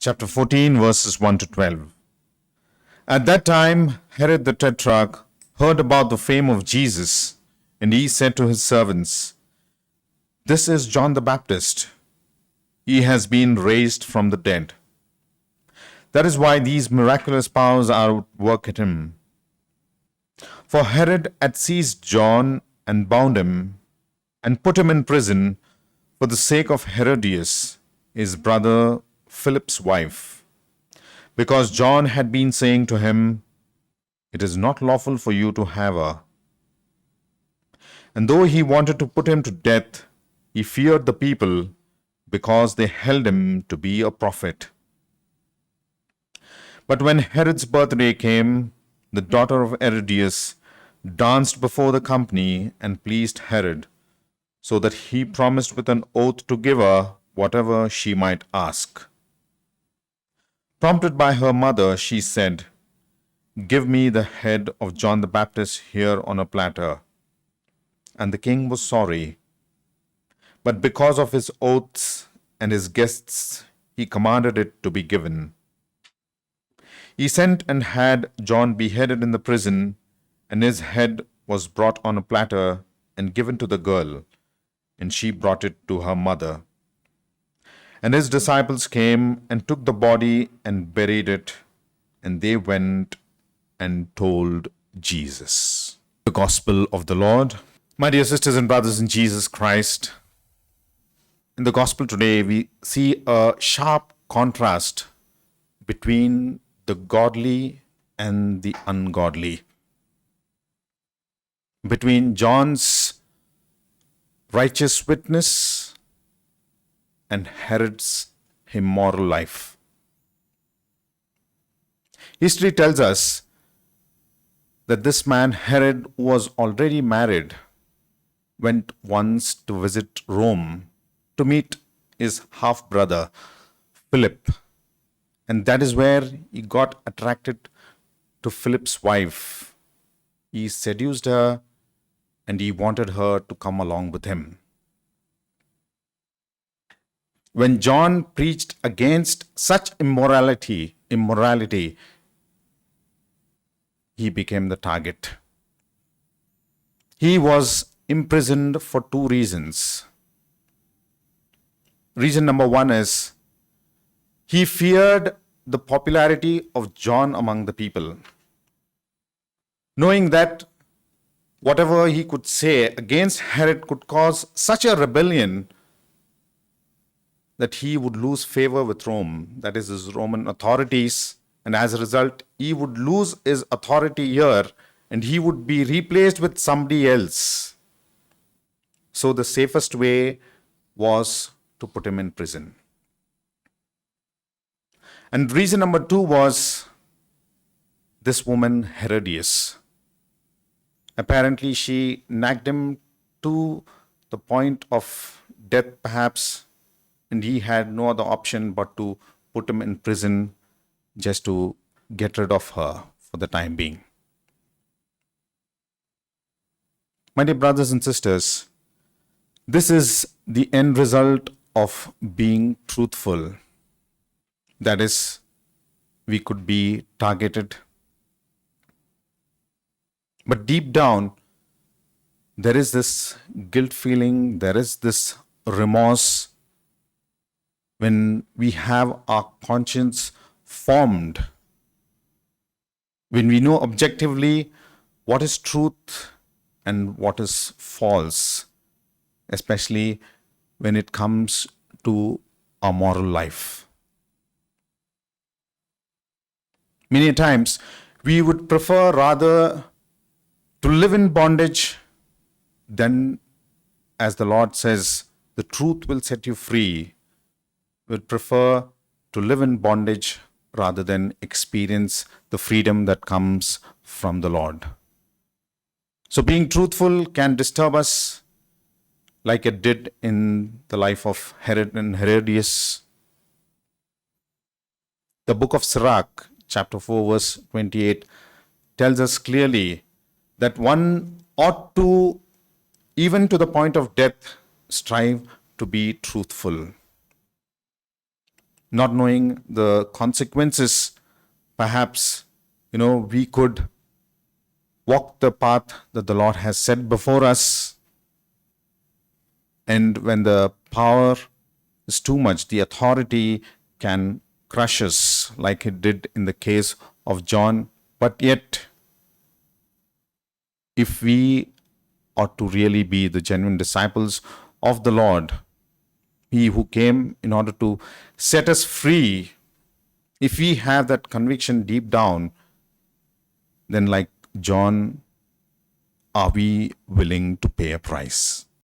chapter 14, verses 1 to 12. At that time, Herod the Tetrarch heard about the fame of Jesus, and he said to his servants, "This is John the Baptist. He has been raised from the dead. That is why these miraculous powers are at work at him." For Herod had seized John and bound him and put him in prison for the sake of Herodias, his brother Philip's wife, because John had been saying to him, "It is not lawful for you to have her." And though he wanted to put him to death, he feared the people because they held him to be a prophet. But when Herod's birthday came, the daughter of Herodias danced before the company and pleased Herod, so that he promised with an oath to give her whatever she might ask. Prompted by her mother, she said, "Give me the head of John the Baptist here on a platter." And the king was sorry. But because of his oaths and his guests, he commanded it to be given. He sent and had John beheaded in the prison, and his head was brought on a platter and given to the girl, and she brought it to her mother. And his disciples came and took the body and buried it, and they went and told Jesus. The Gospel of the Lord. My dear sisters and brothers in Jesus Christ, in the Gospel today we see a sharp contrast between the godly and the ungodly, between John's righteous witness and Herod's immoral life. History tells us that this man, Herod, was already married, went once to visit Rome to meet his half-brother, Philip. And that is where he got attracted to Philip's wife. He seduced her and he wanted her to come along with him. When John preached against such immorality, he became the target. He was imprisoned for two reasons. Reason number one is he feared the popularity of John among the people, knowing that whatever he could say against Herod could cause such a rebellion that he would lose favor with Rome, that is, his Roman authorities, and as a result, he would lose his authority here and he would be replaced with somebody else. So the safest way was to put him in prison. And reason number two was this woman, Herodias. Apparently, she nagged him to the point of death, perhaps, and he had no other option but to put him in prison just to get rid of her for the time being. My dear brothers and sisters, this is the end result of being truthful. That is, we could be targeted. But deep down, there is this guilt feeling, there is this remorse when we have our conscience formed, when we know objectively what is truth and what is false, especially when it comes to our moral life. Many times, we would prefer rather to live in bondage than, as the Lord says, the truth will set you free. We would prefer to live in bondage rather than experience the freedom that comes from the Lord. So being truthful can disturb us like it did in the life of Herod and Herodias. The book of Sirach, chapter 4, verse 28, tells us clearly that one ought to, even to the point of death, strive to be truthful. not knowing the consequences. Perhaps, we could walk the path that the Lord has set before us. And when the power is too much, the authority can crush us, like it did in the case of John. But yet, if we ought to really be the genuine disciples of the Lord, He who came in order to set us free, if we have that conviction deep down, then like John, are we willing to pay a price?